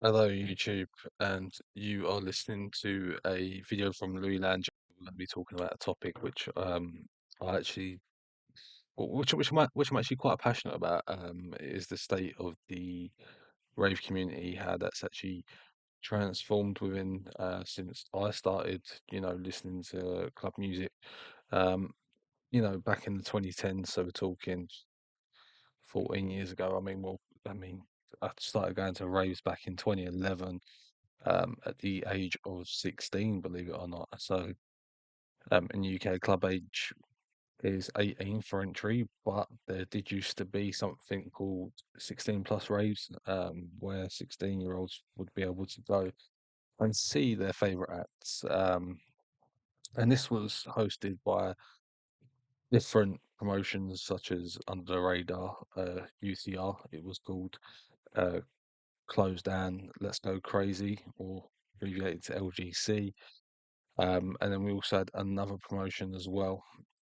Hello, YouTube, and you are listening to a video from Louis Land. We're going to be talking about a topic which I actually, which I'm actually quite passionate about. Is the state of the rave community, how that's actually transformed within since I started, listening to club music. Um, back in the 2010s, so we're talking 14 years ago. I mean, I started going to raves back in 2011 at the age of 16, believe it or not. So, in UK, club age is 18 for entry, but there did used to be something called 16 plus raves, where 16-year-olds would be able to go and see their favorite acts. And this was hosted by different promotions such as Under the Radar, UCR, it was called, uh, Closed Down, Let's Go Crazy, or abbreviated to LGC. And then we also had another promotion as well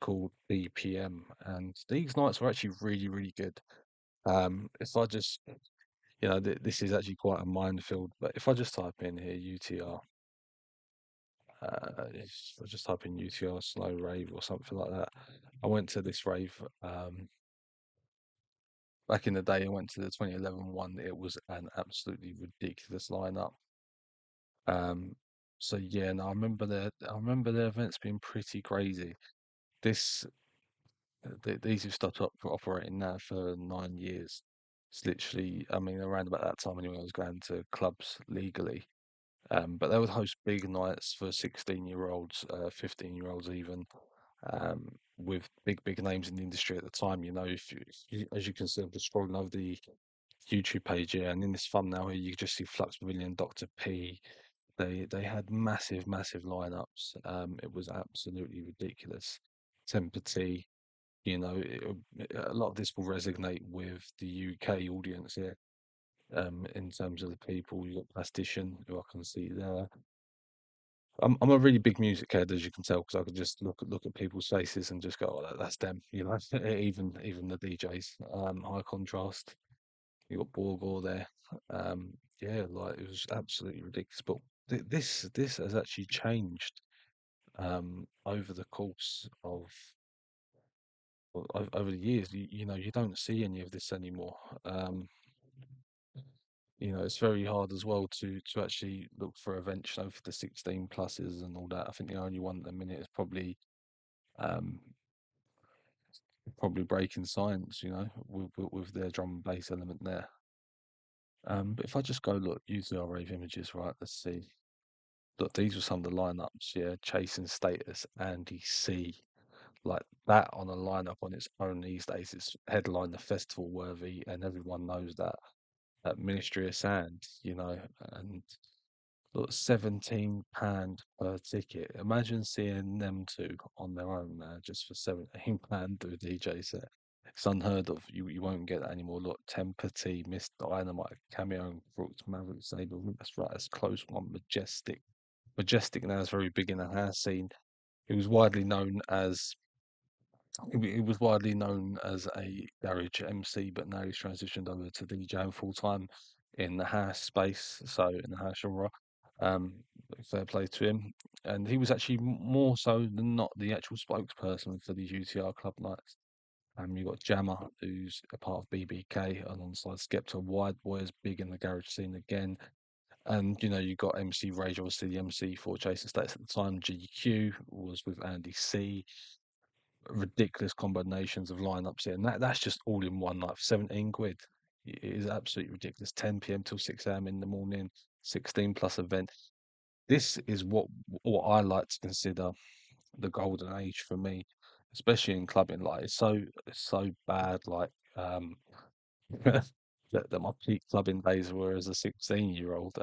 called BPM, and these nights were actually really, really good. If I just, this is actually quite a minefield, but if I just type in here UTR, if I just type in UTR slow rave or something like that, I went to this rave back in the day. I went to the 2011 one. It was an absolutely ridiculous lineup. Um, so yeah, and I remember the events being pretty crazy. This these have stopped operating now for 9 years. It's literally, I mean, around about that time anyway, I was going to clubs legally. But they would host big nights for 16-year-olds, 15-year-olds even, with big names in the industry at the time. If you as you can see, I'm just scrolling over the YouTube page here, and in this thumbnail here, you can just see Flux Pavilion, Dr. P. They had massive lineups. It was absolutely ridiculous. Temper T. A lot of this will resonate with the UK audience here. In terms of the people, you've got Plastician, who I can see there. I'm a really big music head, as you can tell, because I can just look at people's faces and just go, "Oh, that's them." Even the DJs. High Contrast. You got Borgore there. Yeah, like it was absolutely ridiculous. But this has actually changed over the course of over the years. You don't see any of this anymore. Um, it's very hard as well to actually look for events, for the 16 pluses and all that. I think the only one at the minute is um, probably Breaking Science, with their drum and bass element there. But if I just go look, use the Rave images, right? Let's see. Look, these were some of the lineups. Yeah, Chasing Status, Andy C. Like that on a lineup on its own these days, it's headline the festival worthy, and everyone knows that. At Ministry of Sand, and look, £17 per ticket. Imagine seeing them two on their own now, just for £17 do a DJ set. It's unheard of. You won't get that anymore. Look, Temper T, Miss Dynamite, Cameo and Brooks, Maverick Sabre. That's right, that's a close one. Majestic. Majestic now is very big in the house scene. It was widely known as he was widely known as a garage MC, but now he's transitioned over to DJing full time in the house space, so in the house genre. Um, Fair play to him. And he was actually more so than not the actual spokesperson for these UTR club nights. You've got Jammer, who's a part of BBK, alongside Skepta. Wide Boy big in the garage scene again. And you got MC Rage, obviously the MC for Chasing Status at the time. GQ was with Andy C. Ridiculous combinations of lineups here, and that's just all in one night for 17 quid. It is absolutely ridiculous. 10 p.m. till 6 a.m. in the morning, 16 plus event. This is what I like to consider the golden age for me, especially in clubbing. Like it's so bad. Like that my peak clubbing days were as a 16-year-old.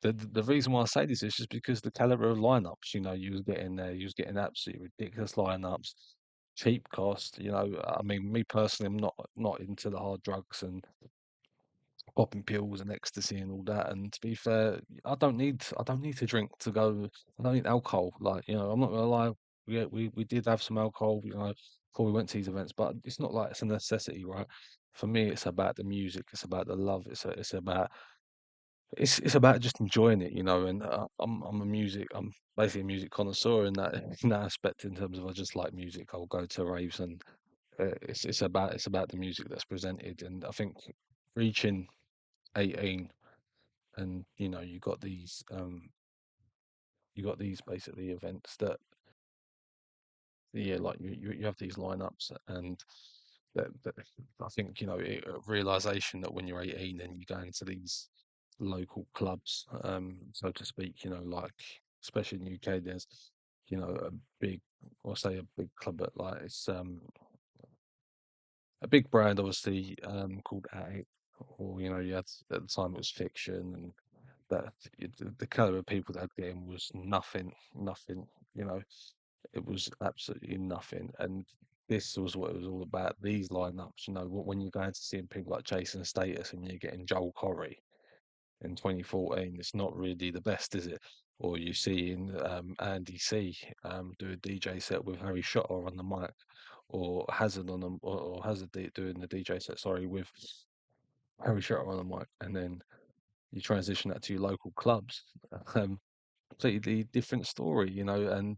The reason why I say this is just because the caliber of lineups, you was getting there, you was getting absolutely ridiculous lineups, cheap cost. I mean, me personally, I'm not into the hard drugs and popping pills and ecstasy and all that. And to be fair, I don't need to drink to go. I don't need alcohol. Like, I'm not gonna lie. We did have some alcohol, before we went to these events, but it's not like it's a necessity, right? For me, it's about the music. It's about the love. It's about it's about just enjoying it, and I'm basically a music connoisseur in that in that aspect in terms of I just like music. I'll go to raves and it's about the music that's presented, and I think reaching 18 and you got these basically events that yeah, like you have these lineups and that I think a realization that when you're 18 and you go into these local clubs, so to speak, like especially in the UK, there's a big, or say a big club, but like it's a big brand, obviously, called Attic, or you had at the time it was Fiction, and that the caliber of people that get in was nothing, nothing. You know, it was absolutely nothing, and this was what it was all about. These lineups, when you're going to seeing people like Jason Status and you're getting Joel Corey in 2014, it's not really the best, is it? Or you see in Andy C do a DJ set with Harry Shotter on the mic, or Hazard on them, or Hazard doing the DJ set, sorry, with Harry Shotter on the mic, and then you transition that to your local clubs. Um, Completely different story, and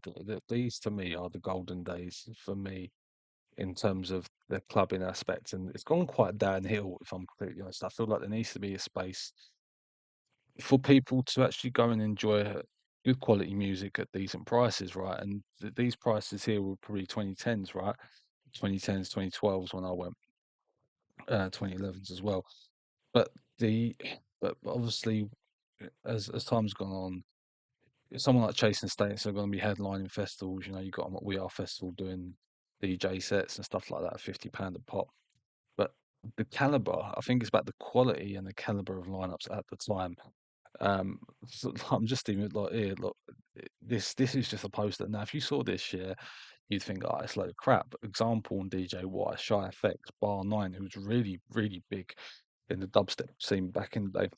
these to me are the golden days for me in terms of the clubbing aspect, and it's gone quite downhill if I'm completely honest. I feel like there needs to be a space for people to actually go and enjoy good quality music at decent prices, right? And these prices here were probably 2010s, right? 2010s, 2012s when I went, 2011s as well. But the but obviously, as time's gone on, someone like Chase and Status are going to be headlining festivals. You got them at We Are Festival doing DJ sets and stuff like that, £50 a pop. But the caliber, I think it's about the quality and the caliber of lineups at the time. So I'm just even like here, look, this is just a poster. Now, if you saw this year, you'd think, oh, it's a load of crap. Example on DJ Y, Shy FX, Bar 9, who's really, really big in the dubstep scene back in the day.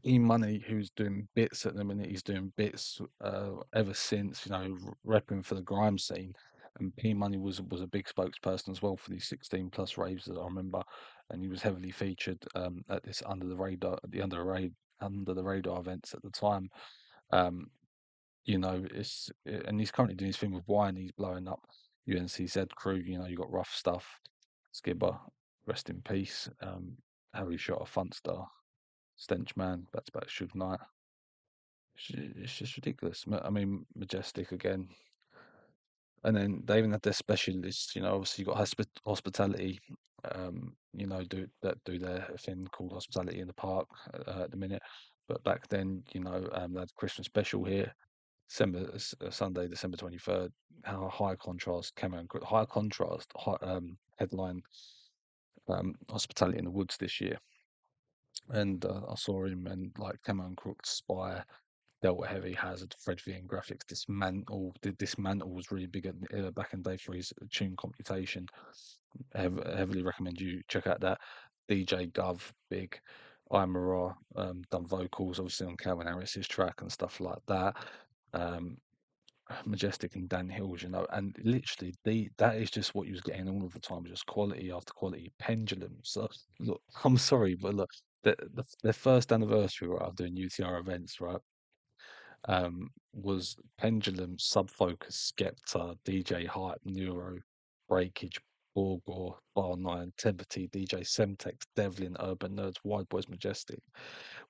E Money, who's doing bits at the minute, he's doing bits ever since, repping for the grime scene. And P Money was a big spokesperson as well for these 16 plus raves that I remember, and he was heavily featured at this under the radar events at the time. Um, and he's currently doing his thing with Wine. He's blowing up UNCZ crew. You got Rough Stuff, Skibber, rest in peace. Harry Shot a Funster, Stench Man, that's about Suge Knight. It's just ridiculous. I mean, Majestic again, and then they even had their specialists. Obviously you got hospitality. Do their thing called Hospitality in the Park at the minute. But back then, they had Christmas special here, Sunday, December 23rd. How high contrast, Cameron, high contrast, headline Hospitality in the Woods this year, and I saw him and like Cameron Crooked Spire. Delta Heavy, Hazard, Fred V, and Graphics. Dismantle was really big back in the day for his tune computation. Heavily recommend you check out that. DJ Gov, big. Imara, done vocals obviously on Calvin Harris's track and stuff like that. Um, Majestic and Dan Hills, and literally that is just what you was getting all of the time, just quality after quality, pendulum. So look, I'm sorry, but look, the first anniversary right of doing UTR events, right? Was Pendulum, Subfocus, Skepta, DJ Hype, Neuro, Breakage, Borgor, Bar 9, Tempety, DJ Semtex, Devlin, Urban Nerds, Wide Boys Majestic.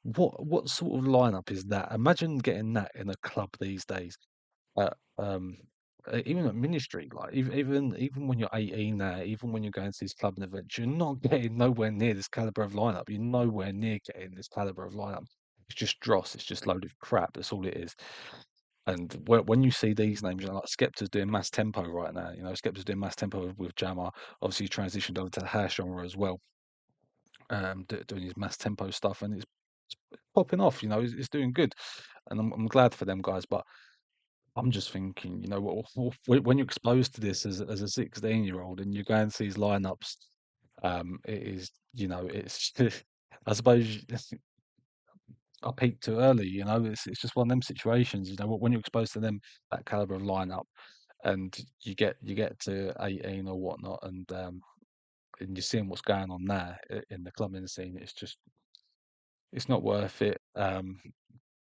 What sort of lineup is that? Imagine getting that in a club these days. At, even at Ministry, like even when you're 18 now, even when you're going to these club and events, you're not getting nowhere near this caliber of lineup. You're nowhere near getting this caliber of lineup. It's just dross. It's just load of crap. That's all it is. And when you see these names, like Skepta's doing mass tempo right now. Skepta's doing mass tempo with Jammer. Obviously, he transitioned over to the hash genre as well, doing his mass tempo stuff, and it's popping off. It's doing good, and I'm glad for them guys. But I'm just thinking, when you're exposed to this as a 16-year-old and you're going to these lineups, it is, it's. I suppose I peaked too early. It's just one of them situations. When you're exposed to them that caliber of lineup, and you get to 18 or whatnot, and you're seeing what's going on there in the clubbing scene. It's just it's not worth it. As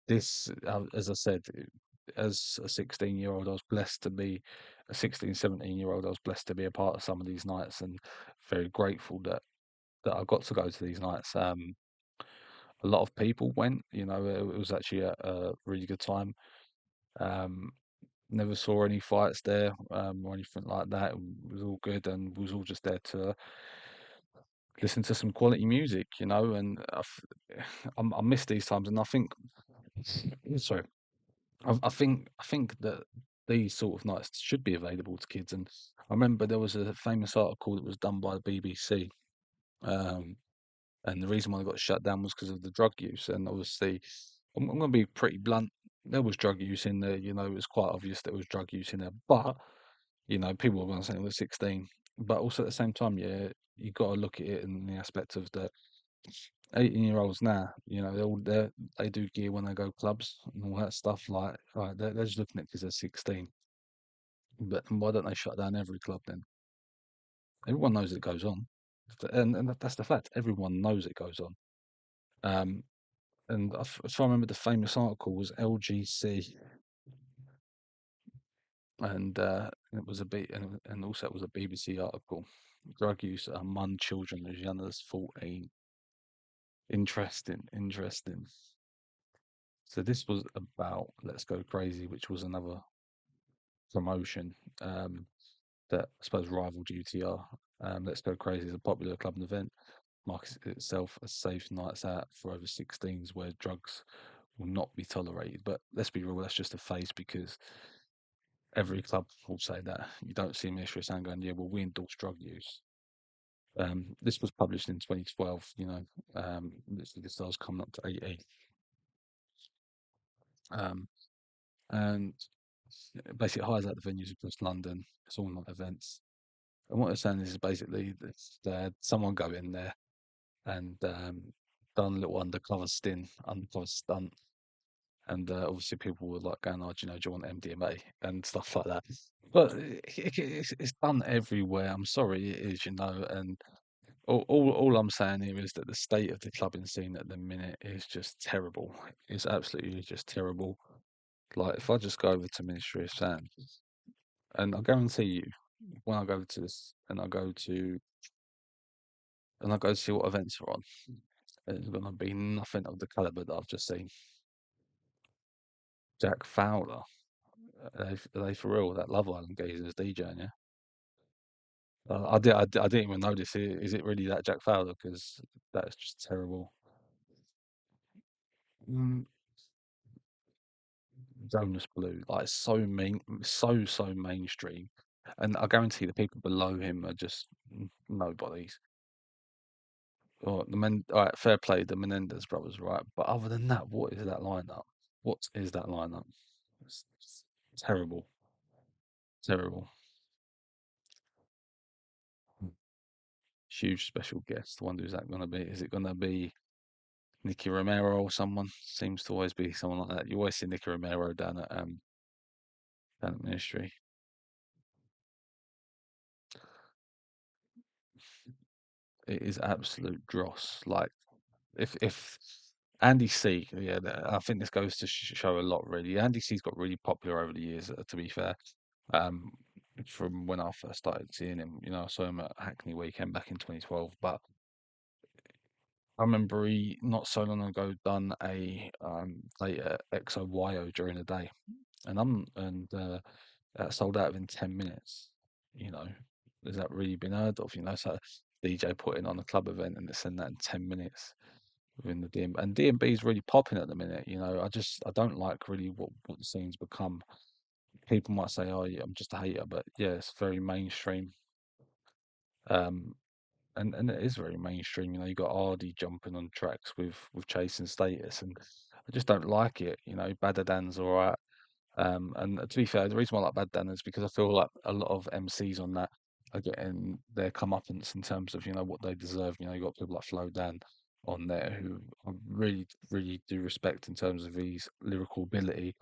I said, as a 16-year-old, I was blessed to be a 16, 17-year-old. I was blessed to be a part of some of these nights, and very grateful that I got to go to these nights. A lot of people went. It was actually a really good time. Um, Never saw any fights there, or anything like that. It was all good, and was all just there to listen to some quality music. And I miss these times, and I think, sorry, I think that these sort of nights should be available to kids. And I remember there was a famous article that was done by the BBC, um, and the reason why they got shut down was because of the drug use. And obviously, I'm going to be pretty blunt. There was drug use in there. It was quite obvious there was drug use in there. But people were going to say it was 16. But also at the same time, yeah, you got to look at it in the aspect of the 18-year-olds now. They do gear when they go clubs and all that stuff. Like, right, they're just looking at because they're 16. But why don't they shut down every club then? Everyone knows it goes on, and that's the fact. Everyone knows it goes on. Um, and if I remember, the famous article was LGC, and it was and also it was a BBC article. Drug use among children as young as 14. Interesting, interesting. So this was about Let's Go Crazy, which was another promotion that I suppose rivaled UTR. Let's Go Crazy is a popular club and event, markets itself as safe nights out for over 16s where drugs will not be tolerated. But let's be real, that's just a phase because every club will say that. You don't see Ministry of Sound going, yeah, well, we endorse drug use. This was published in 2012, literally the stars coming up to 80. Um, and basically it hires out the venues across London. It's all night events. And what they're saying is basically that they had someone go in there and done a little undercover stunt. And obviously people were like going, oh, do you want MDMA and stuff like that. But it's done everywhere. I'm sorry, it is, and all I'm saying here is that the state of the clubbing scene at the minute is just terrible. It's absolutely just terrible. Like, if I just go over to Ministry of Sound, and I guarantee you, when I go to this, and I go to see what events are on, there's going to be nothing of the caliber that I've just seen. Jack Fowler, are they for real? That Love Island geezer's DJing, yeah? I didn't even notice it. Is it really that Jack Fowler? Because that's just terrible. Mm, Jonas Blue, like so mainstream, and I guarantee the people below him are just nobodies. Or the men, all right, fair play, the Menendez brothers, right? But other than that, what is that lineup? What is that lineup? It's terrible, terrible. Huge special guest. I wonder who's that going to be? Is it going to be Nicky Romero or someone? Seems to always be someone like that. You always see Nicky Romero down at Ministry. It is absolute dross. Like, if Andy C, yeah, I think this goes to show a lot. Really, Andy C's got really popular over the years. To be fair, um, from when I first started seeing him, I saw him at Hackney Weekend back in 2012. But I remember he not so long ago done a play at XOYO during the day, and that sold out within 10 minutes. You know, has that really been heard of? So DJ putting on a club event and it's in that in 10 minutes within the DM, and DMB is really popping at the minute. I don't like really what the scene's become. People might say, "Oh, yeah, I'm just a hater," but yeah, it's very mainstream. Um, and it is very mainstream. You got Ardy jumping on tracks with Chase and Status, and I just don't like it. Badadan's all right. And to be fair, the reason why I like Bad Dan is because I feel like a lot of MCs on that are getting their comeuppance in terms of what they deserve. You got people like Flo Dan on there who I really, really do respect in terms of his lyrical ability.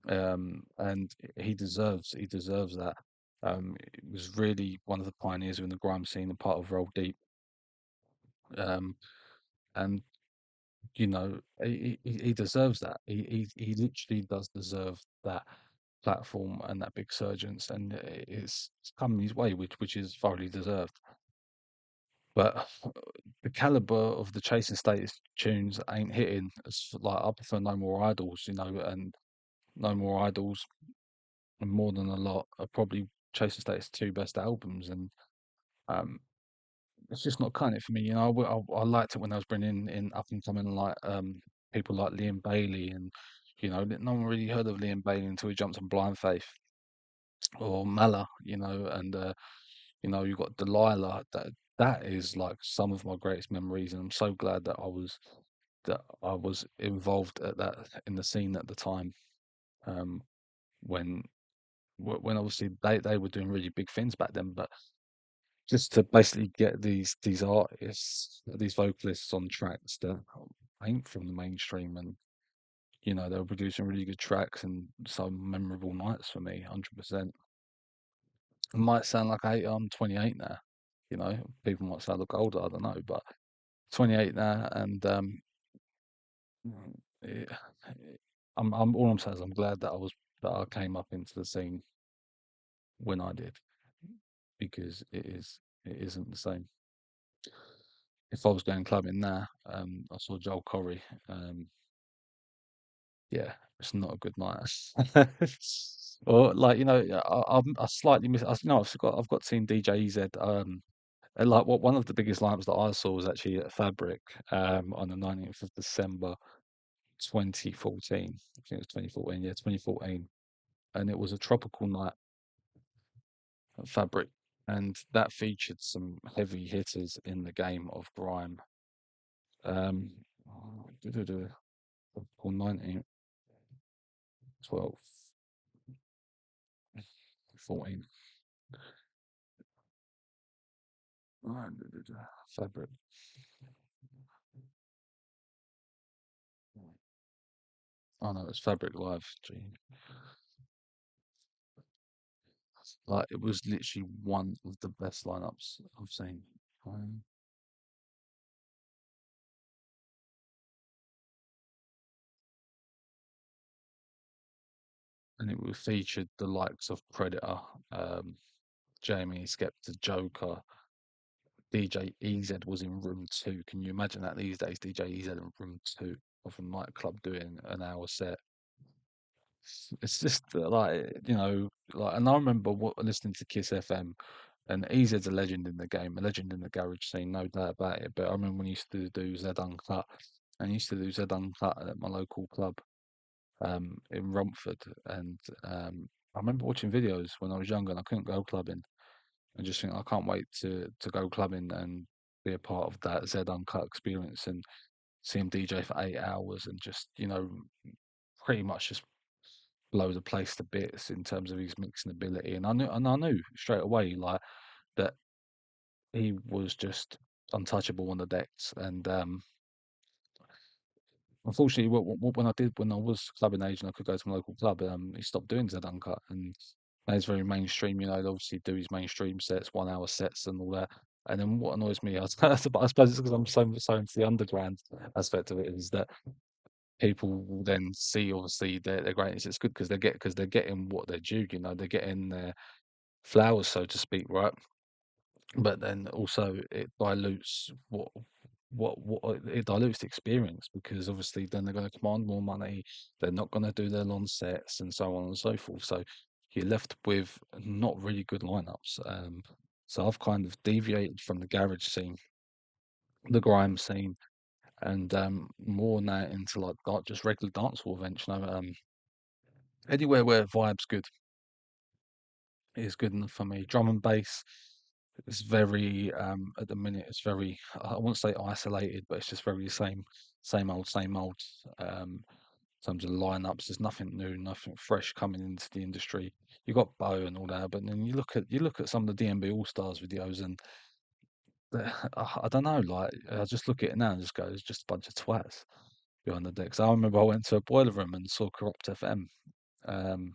And he deserves that. He was really one of the pioneers in the grime scene and part of Roll Deep. Um, and you know, he deserves that. He literally does deserve that platform and that big surgeons, and it's coming his way, which is thoroughly deserved. But the caliber of the Chasing Status tunes ain't hitting. It's like I prefer No More Idols, you know, and No More Idols and More Than a Lot are probably Chasing Status two best albums, and um, it's just not cutting it for me. You know, I liked it when I was bringing in up and coming like people like Liam Bailey, and you know, no one really heard of Liam Bailey until he jumped on Blind Faith or Mala, you know, and you know, you got Delilah. That is like some of my greatest memories, and I'm so glad that I was involved at that in the scene at the time. Um, when when obviously they were doing really big things back then, but just to basically get these artists, these vocalists on tracks that ain't from the mainstream, and you know they were producing really good tracks and some memorable nights for me, 100%. It might sound like I'm 28 now, you know, people might say I look older, I don't know, but 28 now, and it, I'm all I'm saying is I'm glad that I came up into the scene when I did, because it isn't the same. If I was going clubbing now, I saw Joel Corey, yeah, it's not a good night. Or like you know, I slightly miss. You know, I've got seen DJ EZ. And like what one of the biggest lineups that I saw was actually at Fabric on the 19th of December 2014. I think it was 2014. Yeah, 2014, and it was a tropical night at Fabric, and that featured some heavy hitters in the game of grime. Um, tropical 19, 12, 14. Fabric. Oh no, it's Fabric Live. Gee. Like it was literally one of the best lineups I've seen. Um, and it was featured the likes of Predator, um, Jamie Skepta, Joker, DJ EZ was in room two. Can you imagine that these days? DJ EZ in room two of a nightclub doing an hour set. It's just like you know, like, and I remember listening to Kiss FM, and EZ's a legend in the game, a legend in the garage scene, no doubt about it. But I remember when he used to do Z Uncut, and he used to do Z Uncut at my local club in Romford, and I remember watching videos when I was younger, and I couldn't go clubbing, and just think I can't wait to go clubbing and be a part of that Z Uncut experience and see him DJ for 8 hours and just you know pretty much just blow the place to bits in terms of his mixing ability. And I knew straight away like that he was just untouchable on the decks. And unfortunately, when I was clubbing age and I could go to my local club, he stopped doing Z Uncut and now he's very mainstream. You know, he'd obviously do his mainstream sets, 1 hour sets, and all that. And then what annoys me, I suppose it's because I'm so into the underground aspect of it, is that people will then see obviously their greatness. It's good because they're getting what they're due. You know, they're getting their flowers, so to speak, right? But then also it dilutes it dilutes the experience because obviously then they're going to command more money. They're not going to do their long sets and so on and so forth. So you're left with not really good lineups. So I've kind of deviated from the garage scene, the grime scene, and more now into like just regular dancehall events. You know, anywhere where vibe's good is good enough for me. Drum and bass is very at the minute it's very I won't say isolated, but it's just very same old. Um, in terms of lineups, there's nothing new, nothing fresh coming into the industry. You got Bo and all that, but then you look at some of the DMB All Stars videos, and I don't know, like I just look at it now and just go, it's just a bunch of twats behind the decks. I remember I went to a boiler room and saw Corrupt FM. Um,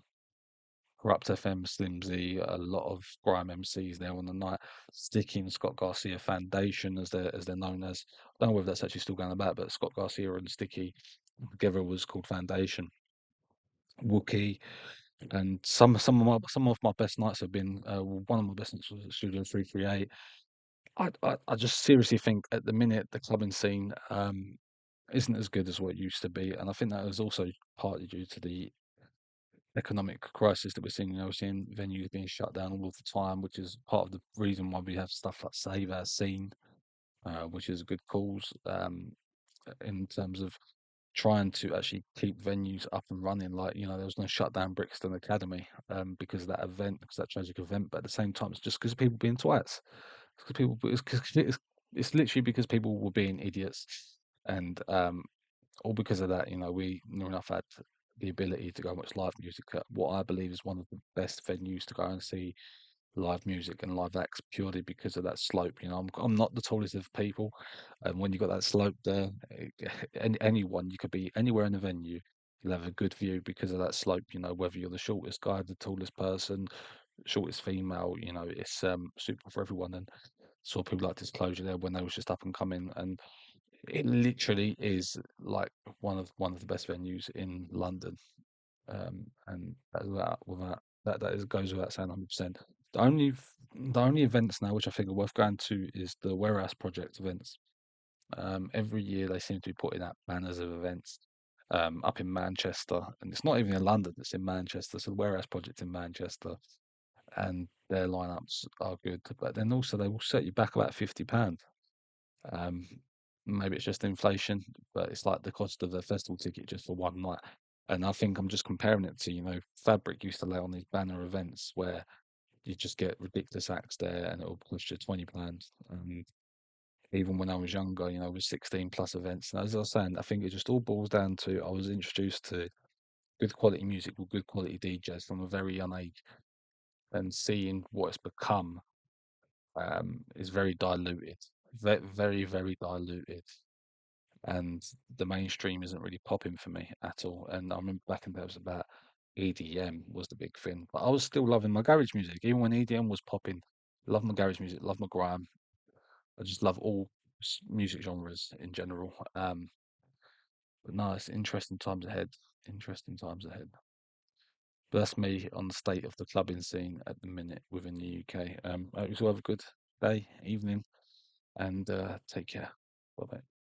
Corrupt FM, Slimzy, a lot of grime MCs there on the night. Sticky and Scott Garcia Foundation, as they're known as. I don't know whether that's actually still going about, but Scott Garcia and Sticky together was called Foundation. Wookie, and some of my best nights have been. Well, one of my best nights was at Studio 338. I just seriously think at the minute the clubbing scene isn't as good as what it used to be, and I think that is also partly due to the economic crisis that we're seeing. We're seeing venues being shut down all of the time, which is part of the reason why we have stuff like Save Our Scene, which is a good cause in terms of trying to actually keep venues up and running. Like, there was no shut down Brixton Academy because of that event, because that tragic event. But at the same time, it's just because people being twats. Because people, it's literally because people were being idiots, and all because of that. We near enough had the ability to go and watch live music at what I believe is one of the best venues to go and see live music and live acts purely because of that slope. I'm not the tallest of people, and when you got that slope there, anyone, you could be anywhere in the venue, you'll have a good view because of that slope. Whether you're the shortest guy, the tallest person, shortest female, it's super for everyone. And saw people like Disclosure there when they was just up and coming, and it literally is like one of the best venues in London. And that, goes without saying 100%. The only events now which I think are worth going to is the Warehouse Project events. Every year they seem to be putting out banners of events up in Manchester, and it's not even in London; it's in Manchester. So the Warehouse Project in Manchester, and their lineups are good. But then also they will set you back about £50. Um, Maybe it's just inflation, but it's like the cost of the festival ticket just for one night. And I think I'm just comparing it to, Fabric used to lay on these banner events where you just get ridiculous acts there and it'll cost you £20. Even when I was younger, with 16 plus events. And as I was saying, I think it just all boils down to I was introduced to good quality music with good quality DJs from a very young age, and seeing what it's become is very diluted, very, very diluted. And the mainstream isn't really popping for me at all. And I remember back in there was about EDM was the big thing, but I was still loving my garage music even when EDM was popping. Love my garage music, love my grime. I just love all music genres in general. But no, it's interesting times ahead. Interesting times ahead. But that's me on the state of the clubbing scene at the minute within the UK. I hope you all have a good day, evening, and take care. Bye bye.